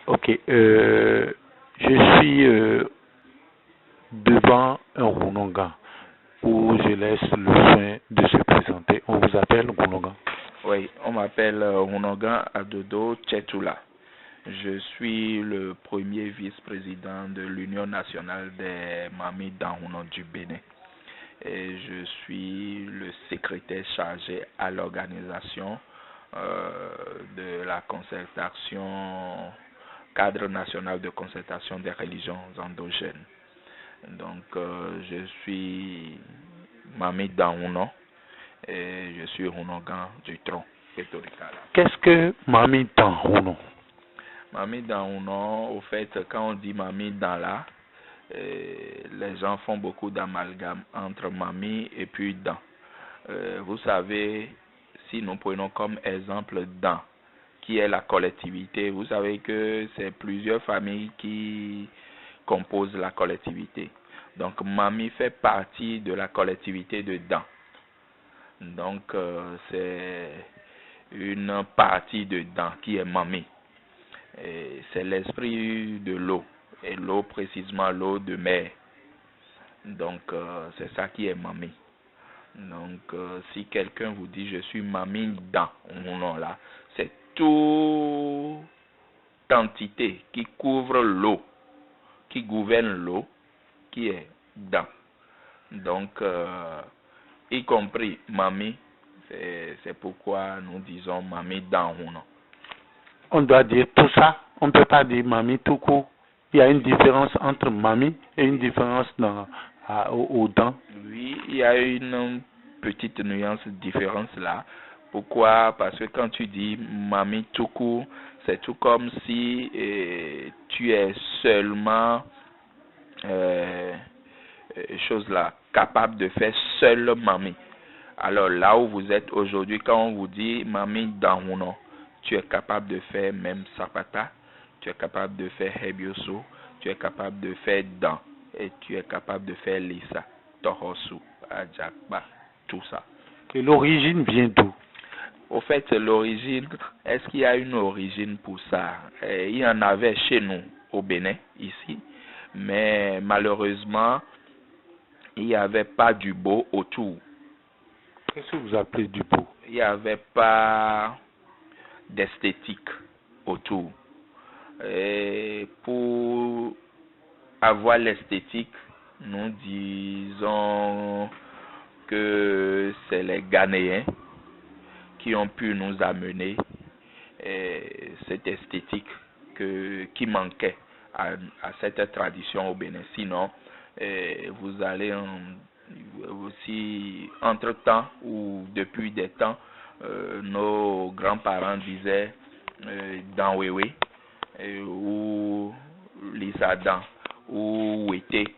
Ok, je suis devant un Runonga où je laisse le soin de se présenter. On vous appelle Runonga. Oui, on m'appelle Runonga Adodo Tchetula. Je suis le premier vice-président de l'Union nationale des mamies d'Ahunon du Bénin. Et je suis le secrétaire chargé à l'organisation de la concertation, cadre national de concertation des religions endogènes. Donc, je suis Mami d'Ahunon et je suis Runonga du tronc Pétoricala. Qu'est-ce que Mami d'Ahunon? Mami d'Ahunon, au fait, quand on dit Mami dans là, les gens font beaucoup d'amalgame entre Mami et puis dans. Vous savez, si nous prenons comme exemple dans, qui est la collectivité, vous savez que c'est plusieurs familles qui composent la collectivité. Donc, Mami fait partie de la collectivité de dans. Donc, c'est une partie de dans qui est Mami. C'est l'esprit de l'eau. Et l'eau, précisément l'eau de mer. Donc, c'est ça qui est Mami. Donc, si quelqu'un vous dit je suis Mami dans mon nom là, c'est toute entité qui couvre l'eau, qui gouverne l'eau, qui est dans. Donc, y compris Mami, c'est pourquoi nous disons Mami dans mon nom. On doit dire tout ça. On ne peut pas dire Mami tout court. Il y a une différence entre Mami et une différence au dents. Oui, il y a une petite nuance, différence là. Pourquoi? Parce que quand tu dis Mami tout court, c'est tout comme si tu es seulement chose là, capable de faire seul Mami. Alors là où vous êtes aujourd'hui, quand on vous dit Mami dans mon nom, tu es capable de faire même Sapata, tu es capable de faire Hebioso, tu es capable de faire Dan, et tu es capable de faire Lisa, Torosu, Ajakba, tout ça. Et l'origine vient d'où? Au fait, l'origine, est-ce qu'il y a une origine pour ça? Il y en avait chez nous, au Bénin, ici, mais malheureusement, il n'y avait pas du beau autour. Qu'est-ce que vous appelez du beau? Il n'y avait pas d'esthétique autour. Et pour avoir l'esthétique, nous disons que c'est les Ghanéens qui ont pu nous amener cette esthétique qui manquait à cette tradition au Bénin. Sinon, vous allez aussi, entre-temps ou depuis des temps, nos grands-parents disaient dans Wewe ou Lisadan ou Wete.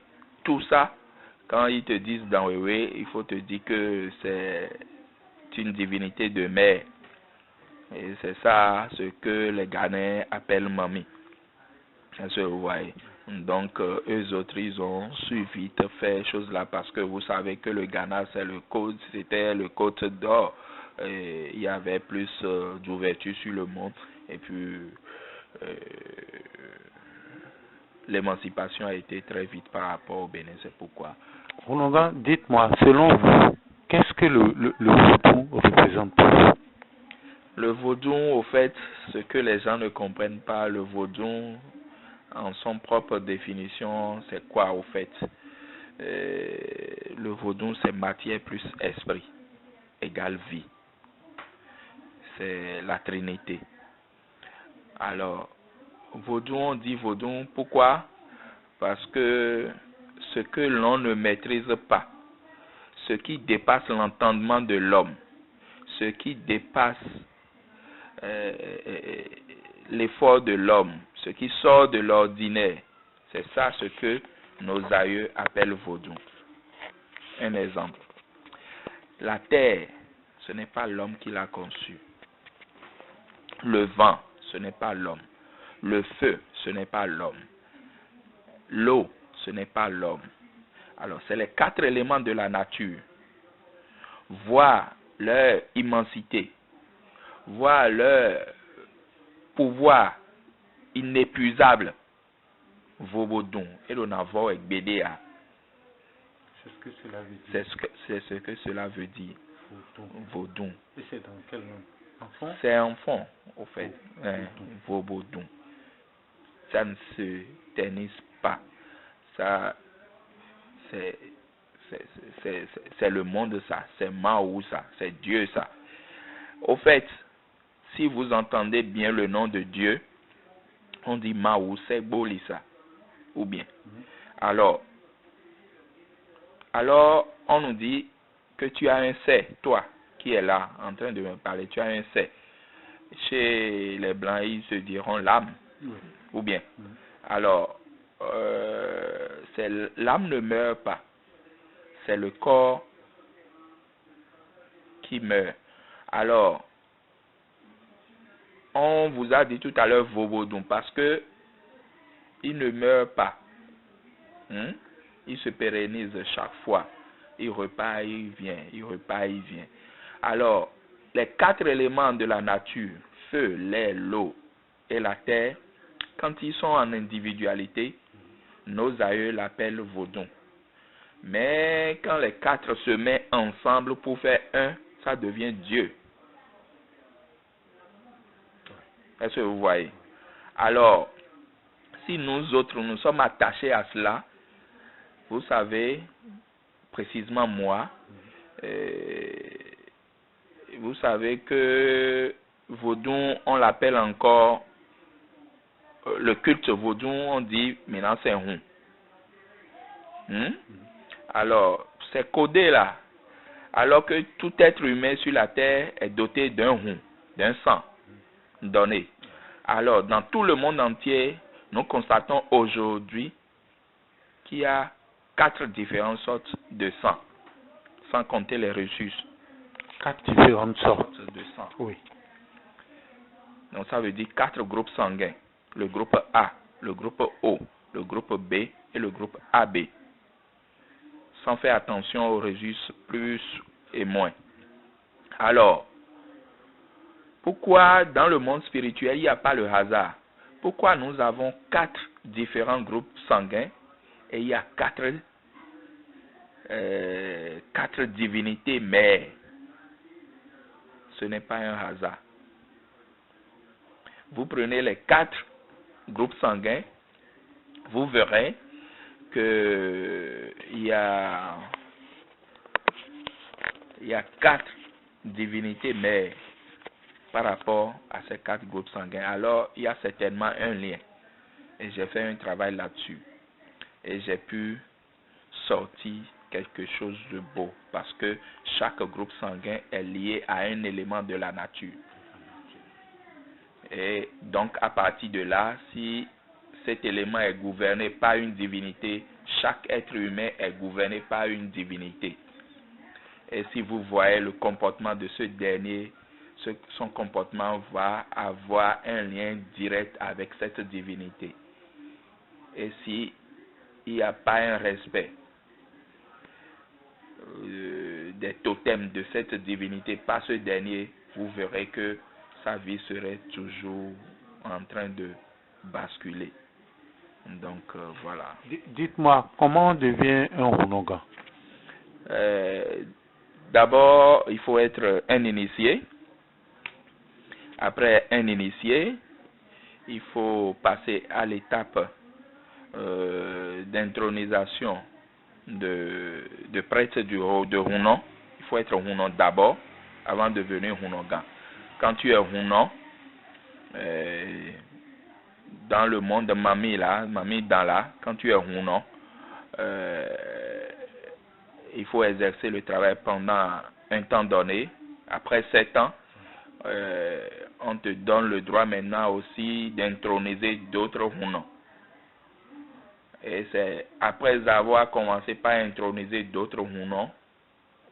Tout ça, quand ils te disent dans Wewe, il faut te dire que c'est une divinité de mer. Et c'est ça ce que les Ghanéens appellent Mami. Vous voyez. Donc, eux autres, ils ont su vite faire choses là parce que vous savez que le Ghana, c'était le côte d'or. Il y avait plus d'ouverture sur le monde. Et puis, l'émancipation a été très vite par rapport au Bénin. C'est pourquoi. Runonga, dites-moi, selon vous, qu'est-ce que le vaudou représente pour vous? Le vaudou, au fait, ce que les gens ne comprennent pas, le vaudou, en son propre définition, c'est quoi au fait? Le vaudou, c'est matière plus esprit égale vie. C'est la Trinité. Alors, vaudou, on dit vaudou, pourquoi? Parce que ce que l'on ne maîtrise pas, ce qui dépasse l'entendement de l'homme, ce qui dépasse l'effort de l'homme, ce qui sort de l'ordinaire, c'est ça ce que nos aïeux appellent vaudou. Un exemple. La terre, ce n'est pas l'homme qui l'a conçue. Le vent, ce n'est pas l'homme. Le feu, ce n'est pas l'homme. L'eau, ce n'est pas l'homme. Alors, c'est les 4 éléments de la nature. Voir leur immensité, voir leur pouvoir inépuisable. Vobodun. Et le navo est bédéa. C'est ce que cela veut dire. C'est ce que cela veut dire. Vodun. Et c'est dans quel nom? Enfant? C'est enfant, au fait. Vobodun. Ça ne se ternise pas. Ça, c'est le monde, ça. C'est Mao, ça. C'est Dieu, ça. Au fait, si vous entendez bien le nom de Dieu, on dit Mao, c'est Bolissa. Ou bien. Alors, on nous dit que tu as un C, toi, qui est là, en train de me parler, tu as un C. Chez les Blancs, ils se diront l'âme. Ou bien. Alors, l'âme ne meurt pas. C'est le corps qui meurt. Alors, on vous a dit tout à l'heure Vobodum parce que il ne meurt pas. Il se pérennise chaque fois. Il repart, il vient. Il repart, il vient. Alors, les 4 éléments de la nature, feu, l'air, l'eau et la terre, quand ils sont en individualité, nos aïeux l'appellent Vodun. Mais quand les 4 se mettent ensemble pour faire un, ça devient Dieu. Est-ce que vous voyez? Alors, si nous autres, nous sommes attachés à cela, vous savez, précisément moi, vous savez que Vodun, on l'appelle encore, le culte Vodun, on dit, maintenant c'est Hun. Alors, c'est codé là. Alors que tout être humain sur la terre est doté d'un Hun, d'un sang donné. Alors, dans tout le monde entier, nous constatons aujourd'hui qu'il y a 4 différentes sortes de sang, sans compter les ressources. 4 différentes sortes de sang. Oui. Donc ça veut dire 4 groupes sanguins. Le groupe A, le groupe O, le groupe B et le groupe AB. Sans faire attention aux ressources plus et moins. Alors, pourquoi dans le monde spirituel il n'y a pas le hasard? Pourquoi nous avons 4 différents groupes sanguins et il y a 4 divinités mères? Ce n'est pas un hasard. Vous prenez les 4 groupes sanguins, vous verrez que il y a 4 divinités mères par rapport à ces 4 groupes sanguins. Alors, il y a certainement un lien. Et j'ai fait un travail là-dessus. Et j'ai pu sortir quelque chose de beau. Parce que chaque groupe sanguin est lié à un élément de la nature. Et donc, à partir de là, si cet élément est gouverné par une divinité, chaque être humain est gouverné par une divinité. Et si vous voyez le comportement de ce dernier, son comportement va avoir un lien direct avec cette divinité. Et si il n'y a pas un respect des totems de cette divinité par ce dernier, vous verrez que sa vie serait toujours en train de basculer. Donc voilà. Dites-moi, comment on devient un Hunoga? D'abord, il faut être un initié. Après un initié, il faut passer à l'étape d'intronisation de prêtre de Hunon. Il faut être Hunon d'abord, avant de devenir Hunogan. Quand tu es Hunon, dans le monde de Mami Dala, quand tu es Hunon, il faut exercer le travail pendant un temps donné. Après 7 ans, on te donne le droit maintenant aussi d'introniser d'autres Hunon. Et c'est après avoir commencé par introniser d'autres Hunon,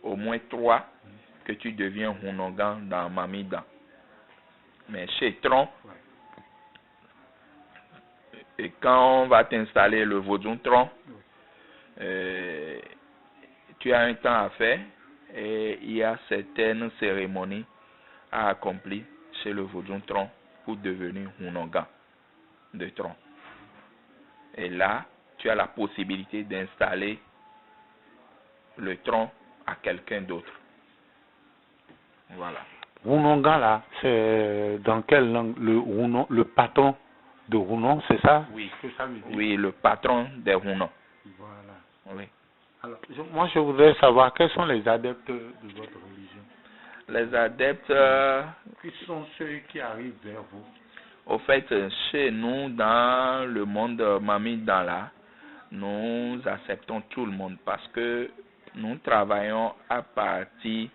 au moins 3, que tu deviens Hunogan dans Mamida. Mais chez Tron, et quand on va t'installer le Vodun Tron, tu as un temps à faire et il y a certaines cérémonies à accomplir chez le Vodun Tron pour devenir Hunogan. de tronc. Et là, tu as la possibilité d'installer le tronc à quelqu'un d'autre. Voilà. Runonga là, c'est dans quelle langue? Le patron de Runon, c'est ça? Oui. Que ça veut dire? Oui, le patron des Runons. Voilà. Oui. Alors, moi, je voudrais savoir quels sont les adeptes de votre religion. Les adeptes, Qui sont ceux qui arrivent vers vous? au fait, chez nous, dans le monde Mamidala, nous acceptons tout le monde parce que nous travaillons à partir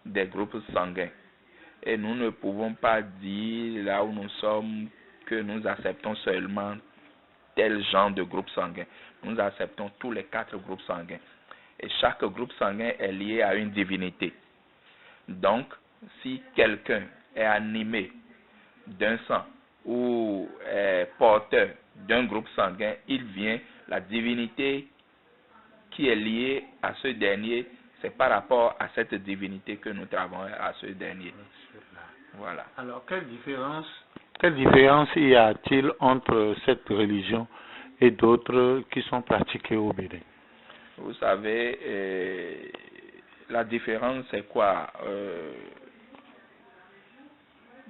des groupes sanguins. Et nous ne pouvons pas dire là où nous sommes que nous acceptons seulement tel genre de groupe sanguin. Nous acceptons tous les 4 groupes sanguins. Et chaque groupe sanguin est lié à une divinité. Donc, si quelqu'un est animé d'un sang ou est porteur d'un groupe sanguin, il vient, la divinité qui est liée à ce dernier, c'est par rapport à cette divinité que nous travaillons à ce dernier. Voilà. Alors, quelle différence y a-t-il entre cette religion et d'autres qui sont pratiquées au Bénin? Vous savez, la différence c'est quoi?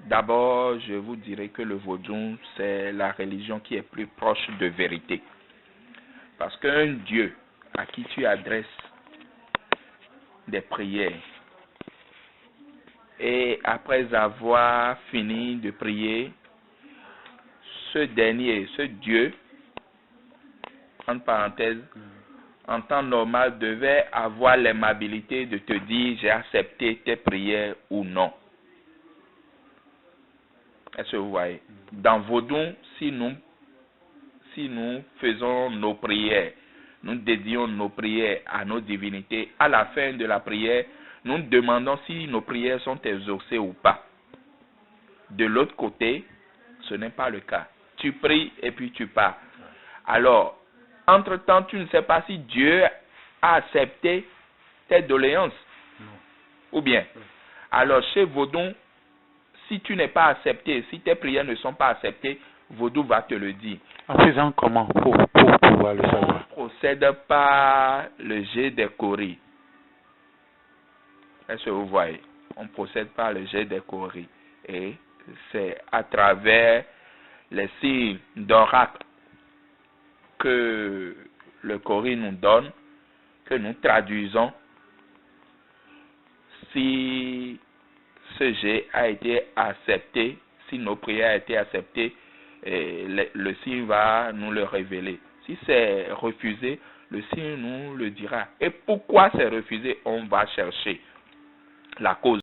D'abord, je vous dirais que le vaudou, c'est la religion qui est plus proche de vérité. Parce qu'un Dieu à qui tu adresses des prières, et après avoir fini de prier, ce Dieu, entre parenthèses, en temps normal, devait avoir l'aimabilité de te dire j'ai accepté tes prières ou non. Est-ce que vous voyez? Dans Vaudou, si nous faisons nos prières, nous dédions nos prières à nos divinités, à la fin de la prière, nous demandons si nos prières sont exaucées ou pas. De l'autre côté, ce n'est pas le cas. Tu pries et puis tu pars. Alors, entre-temps, tu ne sais pas si Dieu a accepté tes doléances. Ou bien. Alors, chez Vaudou, si tu n'es pas accepté, si tes prières ne sont pas acceptées, Vaudou va te le dire. En faisant comment pour pouvoir le savoir? On procède par le jet des coris. Est-ce que vous voyez? On procède par le jet des coris. Et c'est à travers les signes d'oracle que le cori nous donne, que nous traduisons si ce jet a été accepté, si nos prières ont été acceptées, le signe va nous le révéler. Si c'est refusé, le signe nous le dira. Et pourquoi c'est refusé, on va chercher la cause.